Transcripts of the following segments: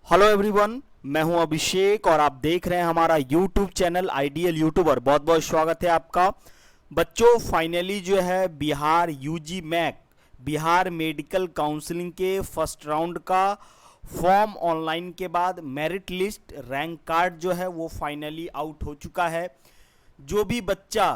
Hello everyone, मैं हूं अभिषेक और आप देख रहे हैं हमारा यूट्यूब चैनल आइडियल यूट्यूबर। बहुत बहुत स्वागत है आपका। बच्चों, फाइनली जो है Bihar UG MAC Bihar medical counselling के फर्स्ट राउंड का फॉर्म ऑनलाइन के बाद मेरिट लिस्ट रैंक कार्ड जो है वो फाइनली आउट हो चुका है। जो भी बच्चा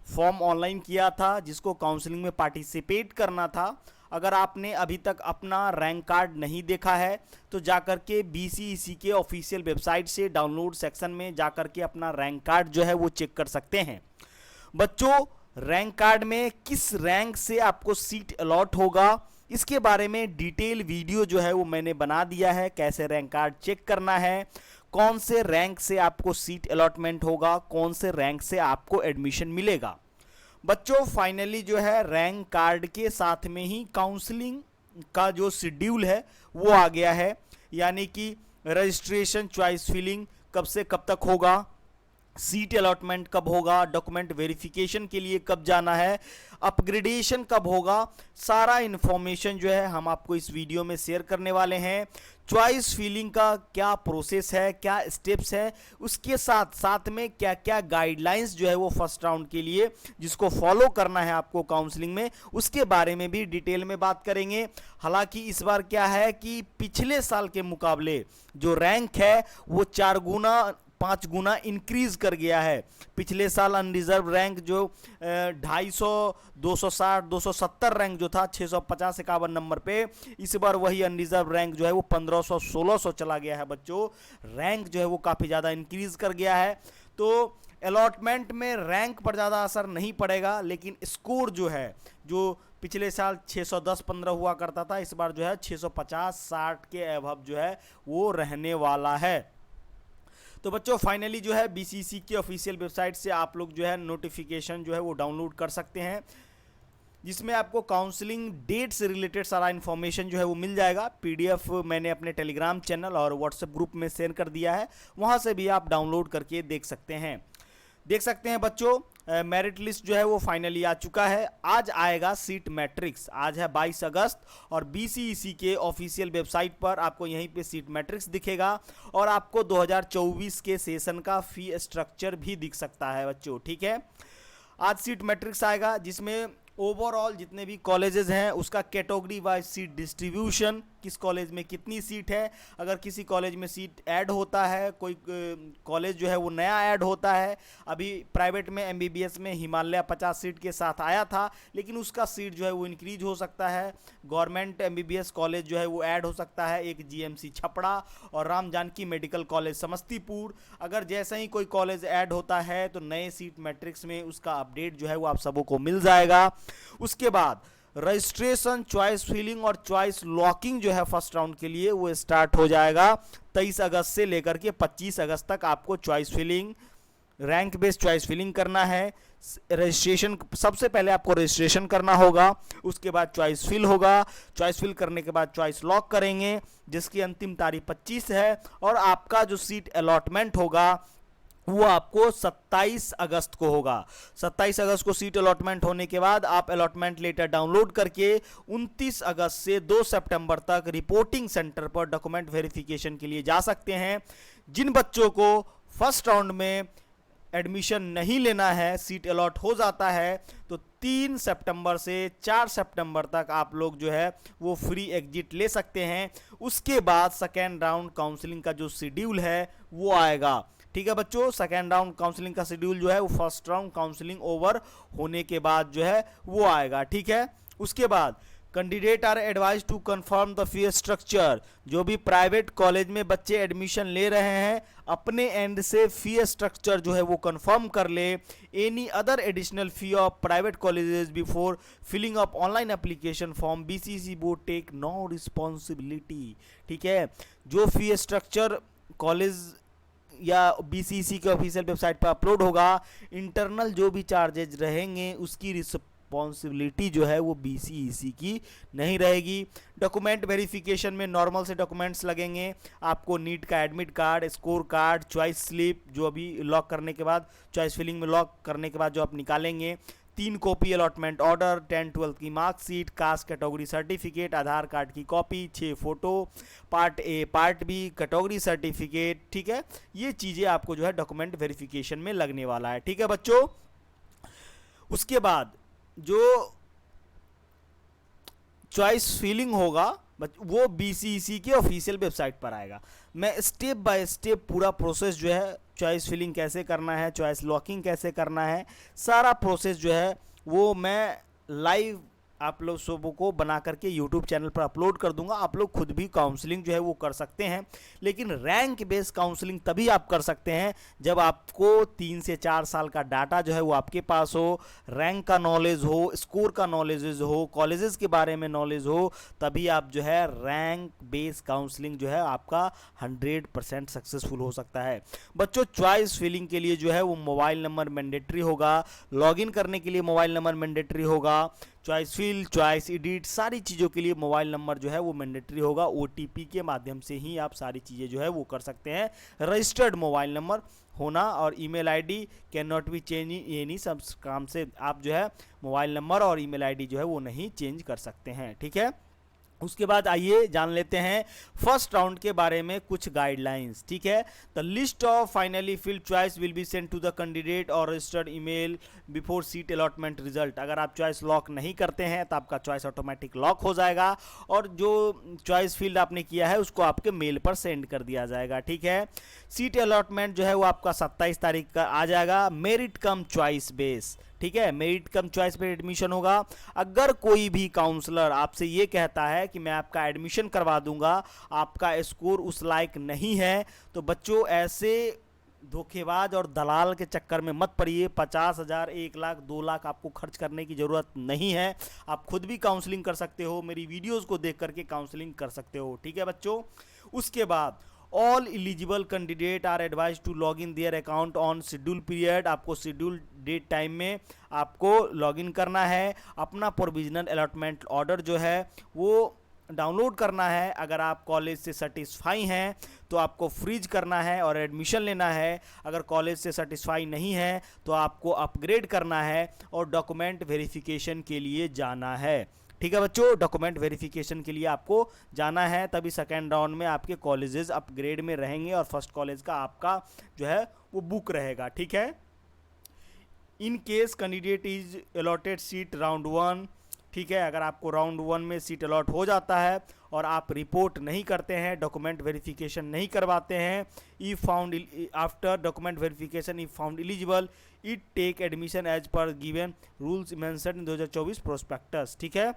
फॉर्म ऑनलाइन किया था, जिसको काउंसलिंग में पार्टिसिपेट करना था, अगर आपने अभी तक अपना रैंक कार्ड नहीं देखा है तो जाकर के बीसीईसी के ऑफिशियल वेबसाइट से डाउनलोड सेक्शन में जाकर के अपना रैंक कार्ड जो है वो चेक कर सकते हैं। बच्चों, रैंक कार्ड में किस रैंक से आपको सीट अलॉट होगा, इसके बारे में डिटेल वीडियो जो है वो मैंने बना दिया है। कैसे रैंक कार्ड चेक करना है, कौन से रैंक से आपको सीट अलॉटमेंट होगा, कौन से रैंक से आपको एडमिशन मिलेगा। बच्चों, फाइनली जो है रैंक कार्ड के साथ में ही काउंसलिंग का जो शेड्यूल है वो आ गया है। यानी कि रजिस्ट्रेशन, चॉइस फिलिंग कब से कब तक होगा, सीट अलॉटमेंट कब होगा, डॉक्यूमेंट वेरिफिकेशन के लिए कब जाना है, अपग्रेडेशन कब होगा, सारा इन्फॉर्मेशन जो है हम आपको इस वीडियो में शेयर करने वाले हैं। चॉइस फिलिंग का क्या प्रोसेस है, क्या स्टेप्स है, उसके साथ साथ में क्या क्या गाइडलाइंस जो है वो फर्स्ट राउंड के लिए जिसको फॉलो करना है आपको काउंसलिंग में, उसके बारे में भी डिटेल में बात करेंगे। हालांकि इस बार क्या है कि पिछले साल के मुकाबले जो रैंक है वो 5 गुना इंक्रीज कर गया है। पिछले साल अनरिजर्व रैंक जो 250, 260, 270 रैंक जो था 650 51 नंबर पे, इस बार वही अनरिजर्व रैंक जो है वो 1500 1600 चला गया है। बच्चों, रैंक जो है वो काफ़ी ज़्यादा इंक्रीज कर गया है। तो अलॉटमेंट में रैंक पर ज़्यादा असर नहीं पड़ेगा, लेकिन स्कोर जो है, जो पिछले साल 610-15 हुआ करता था, इस बार जो है 650-60 के एभव जो है वो रहने वाला है। तो बच्चों, फाइनली जो है बीसीसी की ऑफिशियल वेबसाइट से आप लोग जो है नोटिफिकेशन जो है वो डाउनलोड कर सकते हैं, जिसमें आपको काउंसलिंग डेट से रिलेटेड सारा इन्फॉर्मेशन जो है वो मिल जाएगा। पीडीएफ मैंने अपने टेलीग्राम चैनल और व्हाट्सएप ग्रुप में शेयर कर दिया है, वहाँ से भी आप डाउनलोड करके देख सकते हैं। बच्चों, मेरिट लिस्ट जो है वो फाइनली आ चुका है। आज आएगा सीट मैट्रिक्स, आज है 22 अगस्त, और बीसीईसी के ऑफिशियल वेबसाइट पर आपको यहीं पे सीट मैट्रिक्स दिखेगा और आपको 2024 के सेशन का फी स्ट्रक्चर भी दिख सकता है बच्चों। ठीक है, आज सीट मैट्रिक्स आएगा, जिसमें ओवरऑल जितने भी कॉलेजेस हैं उसका कैटेगरी वाइज सीट डिस्ट्रीब्यूशन, किस कॉलेज में कितनी सीट है, अगर किसी कॉलेज में सीट ऐड होता है, कोई कॉलेज जो है वो नया ऐड होता है। अभी प्राइवेट में एमबीबीएस में हिमालय 50 सीट के साथ आया था, लेकिन उसका सीट जो है वो इंक्रीज हो सकता है। गवर्नमेंट एमबीबीएस कॉलेज जो है वो ऐड हो सकता है, एक जीएमसी छपरा और राम जानकी मेडिकल कॉलेज समस्तीपुर। अगर जैसे ही कोई कॉलेज ऐड होता है तो नए सीट मैट्रिक्स में उसका अपडेट जो है वो आप सबों को मिल जाएगा। उसके बाद रजिस्ट्रेशन, चॉइस फिलिंग और चॉइस लॉकिंग जो है फर्स्ट राउंड के लिए वो स्टार्ट हो जाएगा 23 अगस्त से लेकर के 25 अगस्त तक। आपको choice filling, rank based choice filling करना है। रजिस्ट्रेशन, सबसे पहले आपको रजिस्ट्रेशन करना होगा, उसके बाद चॉइस फिल होगा, चॉइस फिल करने के बाद चॉइस लॉक करेंगे, जिसकी अंतिम तारीख 25 है, और आपका जो सीट अलॉटमेंट होगा वो आपको 27 अगस्त को होगा। 27 अगस्त को सीट अलॉटमेंट होने के बाद आप अलॉटमेंट लेटर डाउनलोड करके 29 अगस्त से 2 सितंबर तक रिपोर्टिंग सेंटर पर डॉक्यूमेंट वेरिफिकेशन के लिए जा सकते हैं। जिन बच्चों को फर्स्ट राउंड में एडमिशन नहीं लेना है, सीट अलॉट हो जाता है, तो 3 सितंबर से 4 सितंबर तक आप लोग जो है वो फ्री एग्जिट ले सकते हैं। उसके बाद सेकेंड राउंड काउंसलिंग का जो शेड्यूल है वो आएगा। ठीक है बच्चों, सेकेंड राउंड काउंसलिंग का शेड्यूल जो है वो फर्स्ट राउंड काउंसलिंग ओवर होने के बाद जो है वो आएगा। ठीक है, उसके बाद candidate are advise to confirm the fee structure. जो भी प्राइवेट कॉलेज में बच्चे एडमिशन ले रहे हैं, अपने एंड से फी स्ट्रक्चर जो है वो कंफर्म कर ले। Any other additional fee of private colleges before filling up online application form BCC board take no responsibility. ठीक है, जो फी स्ट्रक्चर कॉलेज या बीसीसी के ऑफिशियल वेबसाइट पर अपलोड होगा, इंटरनल जो भी चार्जेज रहेंगे उसकी रिस्पॉन्सिबिलिटी जो है वो बीसीईसी की नहीं रहेगी। डॉक्यूमेंट वेरिफिकेशन में नॉर्मल से डॉक्यूमेंट्स लगेंगे, आपको नीट का admit card, score card, choice slip जो अभी लॉक करने के बाद, चॉइस फिलिंग में लॉक करने के बाद जो आप निकालेंगे, 3 कॉपी अलॉटमेंट ऑर्डर, 10-12 की marksheet, caste category certificate, Aadhaar card की copy, 6 photo, part A part B category certificate. ठीक है, ये चीज़ें आपको जो है डॉक्यूमेंट वेरिफिकेशन में लगने वाला है। ठीक है बच्चों, उसके बाद जो चॉइस फिलिंग होगा वो बीसीईसी की ऑफिशियल वेबसाइट पर आएगा। मैं स्टेप बाय स्टेप पूरा प्रोसेस जो है, चॉइस फिलिंग कैसे करना है, चॉइस लॉकिंग कैसे करना है, सारा प्रोसेस जो है वो मैं लाइव आप लोग सबों को बना करके यूट्यूब चैनल पर अपलोड कर दूंगा। आप लोग खुद भी काउंसलिंग जो है वो कर सकते हैं, लेकिन रैंक बेस्ड काउंसलिंग तभी आप कर सकते हैं जब आपको 3 से 4 साल का डाटा जो है वो आपके पास हो, रैंक का नॉलेज हो, स्कोर का नॉलेज हो, कॉलेजेस के बारे में नॉलेज हो, तभी आप जो है रैंक बेस्ड काउंसलिंग जो है आपका 100% सक्सेसफुल हो सकता है। बच्चों, चॉइस फिलिंग के लिए जो है वो मोबाइल नंबर मैंडेटरी होगा, लॉगिन करने के लिए मोबाइल नंबर मैंडेटरी होगा, चॉइस फिल, चॉइस एडिट, सारी चीज़ों के लिए मोबाइल नंबर जो है वो मैंडेटरी होगा। ओटीपी के माध्यम से ही आप सारी चीज़ें जो है वो कर सकते हैं। रजिस्टर्ड मोबाइल नंबर होना और email ID can not be change, ये नहीं सब काम से आप जो है मोबाइल नंबर और ईमेल आईडी जो है वो नहीं चेंज कर सकते हैं। ठीक है, उसके बाद आइए जान लेते हैं फर्स्ट राउंड के बारे में कुछ गाइडलाइंस। ठीक है, the list of finally filled choice will be send to the candidate और registered email before seat allotment result. अगर आप चॉइस लॉक नहीं करते हैं तो आपका चॉइस ऑटोमेटिक लॉक हो जाएगा और जो चॉइस फील्ड आपने किया है उसको आपके मेल पर सेंड कर दिया जाएगा। ठीक है, सीट अलॉटमेंट जो है वो आपका 27 तारीख का आ जाएगा, मेरिट कम चॉइस बेस। ठीक है, मेरिट कम चॉइस पे एडमिशन होगा। अगर कोई भी काउंसलर आपसे ये कहता है कि मैं आपका एडमिशन करवा दूंगा, आपका स्कोर उस लायक नहीं है, तो बच्चों ऐसे धोखेबाज और दलाल के चक्कर में मत पड़िए। 50,000, 1 लाख, 2 लाख आपको खर्च करने की ज़रूरत नहीं है। आप खुद भी काउंसलिंग कर सकते हो, मेरी वीडियोज़ को देख करके काउंसलिंग कर सकते हो। ठीक है बच्चों, उसके बाद all eligible candidate are advise to log in their account on schedule period. आपको शेड्यूल डेट टाइम में आपको लॉगिन करना है, अपना प्रोविजनल अलॉटमेंट ऑर्डर जो है वो डाउनलोड करना है। अगर आप कॉलेज से सेटिस्फाई हैं तो आपको फ्रीज करना है और एडमिशन लेना है। अगर कॉलेज से सेटिस्फाई नहीं है तो आपको अपग्रेड करना है और डॉक्यूमेंट वेरिफिकेशन के लिए जाना है। ठीक है बच्चों, डॉक्यूमेंट वेरिफिकेशन के लिए आपको जाना है, तभी सेकेंड राउंड में आपके कॉलेजेस अपग्रेड में रहेंगे और फर्स्ट कॉलेज का आपका जो है वो बुक रहेगा। ठीक है, in case candidate is allotted seat round 1। ठीक है, अगर आपको राउंड 1 में सीट अलॉट हो जाता है और आप रिपोर्ट नहीं करते हैं, डॉक्यूमेंट वेरिफिकेशन नहीं करवाते हैं, if found after document verification if found eligible it take admission as per given rules mentioned in 2024 prospectus. ठीक है,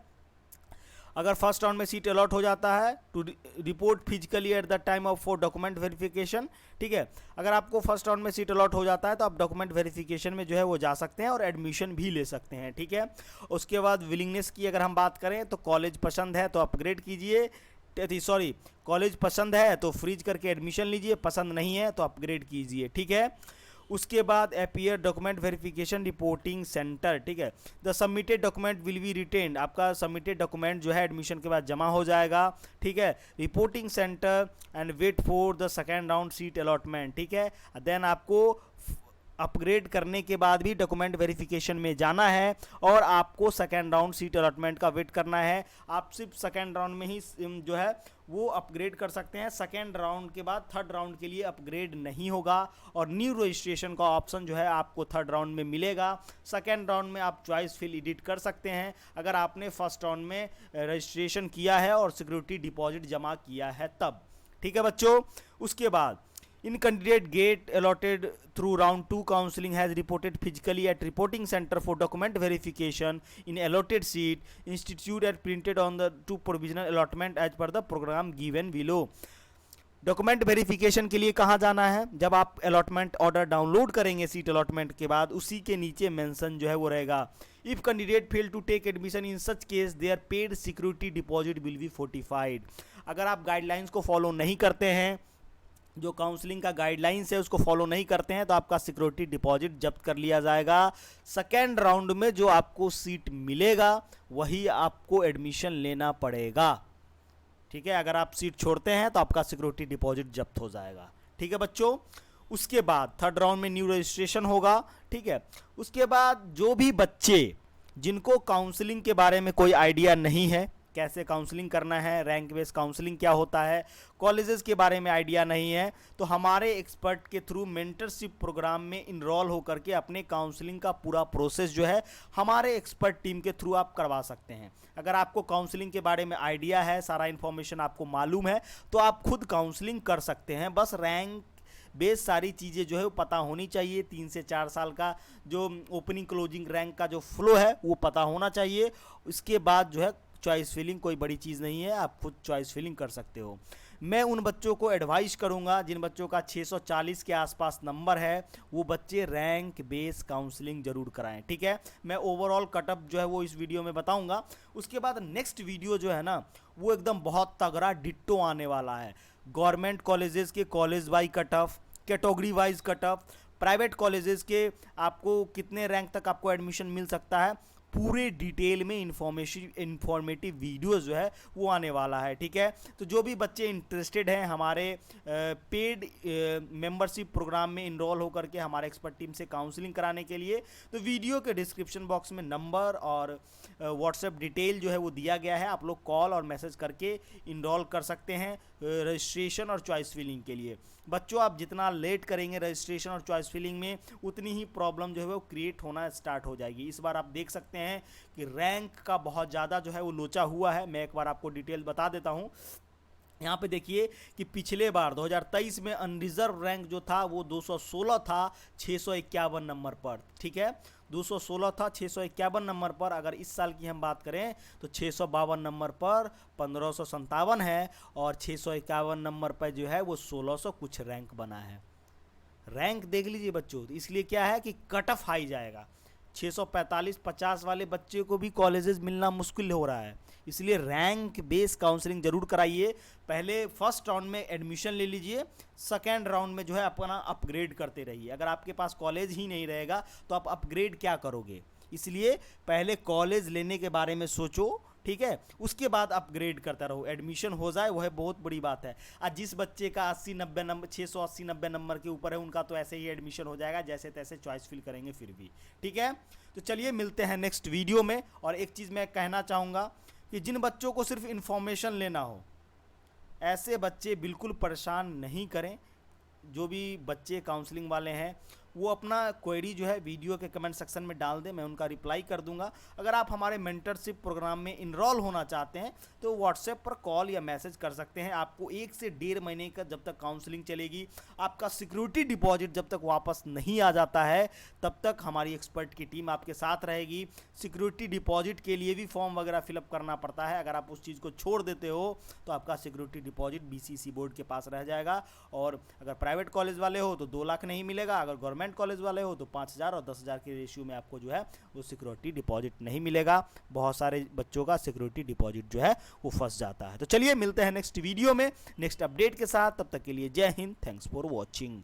अगर फर्स्ट राउंड में सीट अलॉट हो जाता है to report physically at the time of for document verification. ठीक है, अगर आपको फर्स्ट राउंड में सीट अलॉट हो जाता है तो आप डॉक्यूमेंट वेरिफिकेशन में जो है वो जा सकते हैं और एडमिशन भी ले सकते हैं। ठीक है, उसके बाद विलिंगनेस की अगर हम बात करें तो कॉलेज पसंद है तो अपग्रेड कीजिए, सॉरी कॉलेज पसंद है तो फ्रीज करके एडमिशन लीजिए, पसंद नहीं है तो अपग्रेड कीजिए। ठीक है, उसके बाद appear document verification reporting centre. ठीक है, the submitted document will be retained. आपका सबमिटेड डॉक्यूमेंट जो है एडमिशन के बाद जमा हो जाएगा। ठीक है, reporting centre and wait for the second round seat allotment. ठीक है, देन आपको अपग्रेड करने के बाद भी डॉक्यूमेंट वेरिफिकेशन में जाना है और आपको सेकेंड राउंड सीट अलॉटमेंट का वेट करना है। आप सिर्फ सेकेंड राउंड में ही जो है वो अपग्रेड कर सकते हैं। सेकेंड राउंड के बाद थर्ड राउंड के लिए अपग्रेड नहीं होगा और न्यू रजिस्ट्रेशन का ऑप्शन जो है आपको थर्ड राउंड में मिलेगा। सेकेंड राउंड में आप चॉइस फिल एडिट कर सकते हैं अगर आपने फर्स्ट राउंड में रजिस्ट्रेशन किया है और सिक्योरिटी डिपॉजिट जमा किया है तब। ठीक है बच्चों, उसके बाद in candidate get allotted through round 2 counseling has reported physically at reporting center for document verification in allotted seat institute and printed on the to provisional allotment as per the program given below। Document verification के लिए कहाँ जाना है? जब आप allotment order download करेंगे seat allotment के बाद, उसी के नीचे मेंशन जो है वो रहेगा, if candidate fail to take admission in such case their paid security deposit will be fortified. अगर आप गाइडलाइंस को फॉलो नहीं करते हैं, जो काउंसलिंग का गाइडलाइंस है उसको फॉलो नहीं करते हैं, तो आपका सिक्योरिटी डिपॉजिट जब्त कर लिया जाएगा। सेकेंड राउंड में जो आपको सीट मिलेगा वही आपको एडमिशन लेना पड़ेगा। ठीक है, अगर आप सीट छोड़ते हैं तो आपका सिक्योरिटी डिपॉजिट जब्त हो जाएगा। ठीक है बच्चों, उसके बाद थर्ड राउंड में न्यू रजिस्ट्रेशन होगा, ठीक है। उसके बाद जो भी बच्चे जिनको काउंसलिंग के बारे में कोई आइडिया नहीं है, कैसे काउंसलिंग करना है, रैंक बेस्ड काउंसलिंग क्या होता है, कॉलेजेस के बारे में आइडिया नहीं है, तो हमारे एक्सपर्ट के थ्रू मेंटरशिप प्रोग्राम में इनरोल होकर के अपने काउंसलिंग का पूरा प्रोसेस जो है हमारे एक्सपर्ट टीम के थ्रू आप करवा सकते हैं। अगर आपको काउंसलिंग के बारे में आइडिया है, सारा इन्फॉर्मेशन आपको मालूम है, तो आप खुद काउंसलिंग कर सकते हैं। बस रैंक बेस सारी चीज़ें जो है वो पता होनी चाहिए। 3 से 4 साल का जो ओपनिंग क्लोजिंग रैंक का जो फ्लो है वो पता होना चाहिए। उसके बाद जो है चॉइस फिलिंग कोई बड़ी चीज़ नहीं है, आप खुद चॉइस फिलिंग कर सकते हो। मैं उन बच्चों को एडवाइस करूंगा जिन बच्चों का 640 के आसपास नंबर है, वो बच्चे रैंक बेस काउंसलिंग जरूर कराएं, ठीक है। मैं ओवरऑल कटअप जो है वो इस वीडियो में बताऊंगा। उसके बाद नेक्स्ट वीडियो जो है ना वो एकदम बहुत तगड़ा डिट्टो आने वाला है। गवर्नमेंट कॉलेजेस के college wise cutoff, category wise cutoff, private colleges के आपको कितने रैंक तक आपको एडमिशन मिल सकता है, पूरे डिटेल में इंफॉर्मेटिव वीडियोस जो है वो आने वाला है, ठीक है। तो जो भी बच्चे इंटरेस्टेड हैं हमारे पेड मेंबरशिप प्रोग्राम में इनरोल होकर के हमारे एक्सपर्ट टीम से काउंसलिंग कराने के लिए, तो वीडियो के डिस्क्रिप्शन बॉक्स में नंबर और व्हाट्सएप डिटेल जो है वो दिया गया है। आप लोग कॉल और मैसेज करके इनरोल कर सकते हैं रजिस्ट्रेशन और चॉइस फिलिंग के लिए। बच्चों आप जितना लेट करेंगे रजिस्ट्रेशन और चॉइस फिलिंग में, उतनी ही प्रॉब्लम जो है वो क्रिएट होना स्टार्ट हो जाएगी। इस बार आप देख सकते हैं कि रैंक का बहुत ज़्यादा जो है वो लोचा हुआ है। मैं एक बार आपको डिटेल बता देता हूँ। यहाँ पे देखिए कि पिछले बार 2023 में अनरिजर्व रैंक जो था वो 216 था 651 नंबर पर, ठीक है। 216 था 651 नंबर पर। अगर इस साल की हम बात करें तो 652 नंबर पर 1557 है और 651 नंबर पर जो है वो 1600 कुछ रैंक बना है। रैंक देख लीजिए बच्चों, तो इसलिए क्या है कि कट ऑफ हाई जाएगा। 645-50 वाले बच्चे को भी कॉलेजेस मिलना मुश्किल हो रहा है। इसलिए रैंक बेस काउंसलिंग जरूर कराइए। पहले फर्स्ट राउंड में एडमिशन ले लीजिए, सेकेंड राउंड में जो है अपना अपग्रेड करते रहिए। अगर आपके पास कॉलेज ही नहीं रहेगा तो आप अपग्रेड क्या करोगे? इसलिए पहले कॉलेज लेने के बारे में सोचो, ठीक है। उसके बाद अपग्रेड करता रहो, एडमिशन हो जाए वह बहुत बड़ी बात है। आज जिस बच्चे का 80-90 नंबर 680-90 नंबर के ऊपर है उनका तो ऐसे ही एडमिशन हो जाएगा, जैसे तैसे चॉइस फिल करेंगे फिर भी, ठीक है। तो चलिए मिलते हैं नेक्स्ट वीडियो में। और एक चीज़ मैं कहना चाहूँगा कि जिन बच्चों को सिर्फ इन्फॉर्मेशन लेना हो, ऐसे बच्चे बिल्कुल परेशान नहीं करें। जो भी बच्चे काउंसलिंग वाले हैं वो अपना क्वेरी जो है वीडियो के कमेंट सेक्शन में डाल दें, मैं उनका रिप्लाई कर दूंगा। अगर आप हमारे मेंटरशिप प्रोग्राम में इनरोल होना चाहते हैं तो व्हाट्सएप पर कॉल या मैसेज कर सकते हैं। आपको 1 से 1.5 महीने का जब तक काउंसलिंग चलेगी, आपका सिक्योरिटी डिपॉजिट जब तक वापस नहीं आ जाता है तब तक हमारी एक्सपर्ट की टीम आपके साथ रहेगी। सिक्योरिटी डिपॉजिट के लिए भी फॉर्म वगैरह फिलअप करना पड़ता है। अगर आप उस चीज़ को छोड़ देते हो तो आपका सिक्योरिटी डिपॉजिट BCC बोर्ड के पास रह जाएगा। और अगर प्राइवेट कॉलेज वाले हो तो 2 लाख नहीं मिलेगा, अगर गवर्नमेंट कॉलेज वाले हो तो 5000 और 10,000 के रेशियो में आपको जो है वो सिक्योरिटी डिपॉजिट नहीं मिलेगा। बहुत सारे बच्चों का सिक्योरिटी डिपॉजिट जो है वो फंस जाता है। तो चलिए मिलते हैं नेक्स्ट वीडियो में नेक्स्ट अपडेट के साथ। तब तक के लिए जय हिंद, थैंक्स फॉर वॉचिंग।